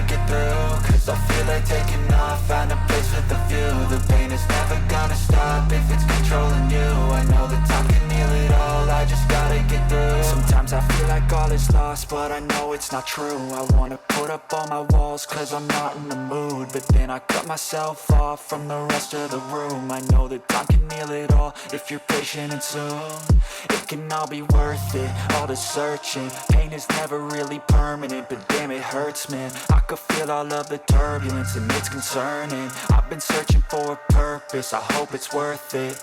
get through, cause I feel like taking off, find a place with a view. The pain is never gonna stop if it's controlling you. I know that time can heal it all, I just gotta get through. Sometimes I feel like all is lost, but I know it's not true. I wanna put up all my walls cause I'm not in the mood, but then I cut myself off from the rest of the room. I know that time can heal it all if you're patient and soon. It can all be worth it, all the searching. Pain is never really permanent, but damn it hurts, man. I could feel all of the turbulence and it's concerning. I've been searching for a purpose, I hope it's worth it.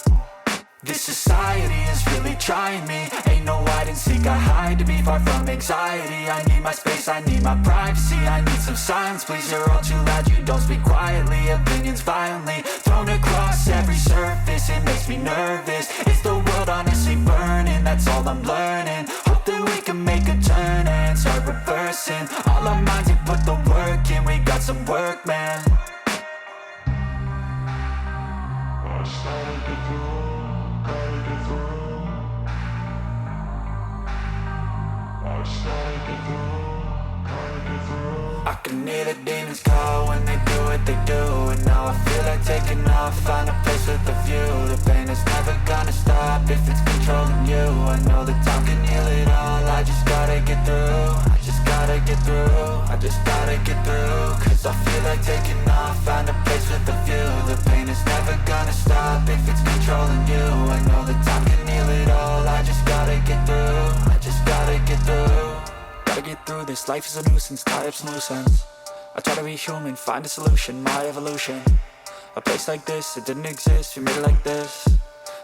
This society is really trying me. Ain't no hide and seek, I hide to be far from anxiety. I need my space, I need my privacy. I need some silence, please, you're all too loud. You don't speak quietly, opinions violently thrown across every surface. It makes me nervous, it's the world honestly burning. That's all I'm learning, hope that we can make a turn and start reversing. All our minds and put the work in, we got some work, man. I can hear the demons call when they do what they do. And now I feel like taking off, find a place with a view. The pain is never gonna stop if it's controlling you. I know that time can heal it all, I just gotta get through. I just gotta get through, I just gotta get through. Cause I feel like taking off, find a place with a view. The pain is never gonna stop if it's controlling you. I know that time can heal it all, I just gotta get through. I just gotta get through. Gotta get through this, life is a nuisance, tie up some loose ends. I try to be human, find a solution, my evolution. A place like this, it didn't exist, we made it like this.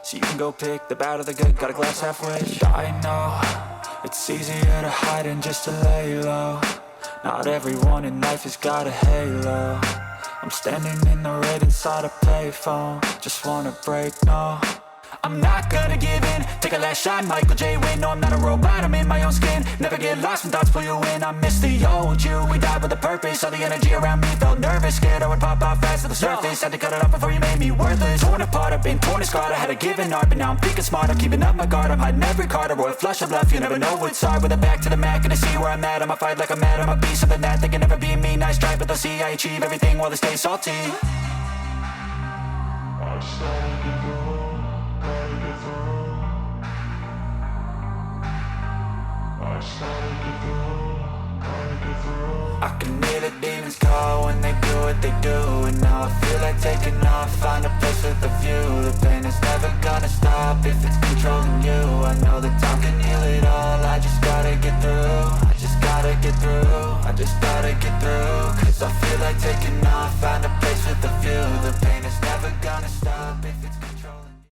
So you can go pick the bad or the good, got a glass halfway. I know, it's easier to hide than just to lay low. Not everyone in life has got a halo. I'm standing in the red inside a payphone, just wanna break, no. I'm not gonna give in, take a last shot, Michael J. Win. No, I'm not a robot, I'm in my own skin. Never get lost when thoughts pull you in. I miss the old you, we died with a purpose. All the energy around me felt nervous, scared I would pop off fast to the surface. Had to cut it off before you made me worthless. Torn apart, I've been torn and scarred. I had a given art, but now I'm thinking smart. I'm keeping up my guard, I'm hiding every card. A royal flush of love, you never know what's hard. With a back to the mat, gonna see where I'm at. I'ma fight like I'm mad, I'ma be something that they can never be me. Nice try, but they'll see I achieve everything while they stay salty. I can hear the demons call when they do what they do. And now I feel like taking off, find a place with a view. The pain is never gonna stop if it's controlling you. I know that time can heal it all, I just gotta get through. I just gotta get through, I just gotta get through. Cause I feel like taking off, find a place with a view. The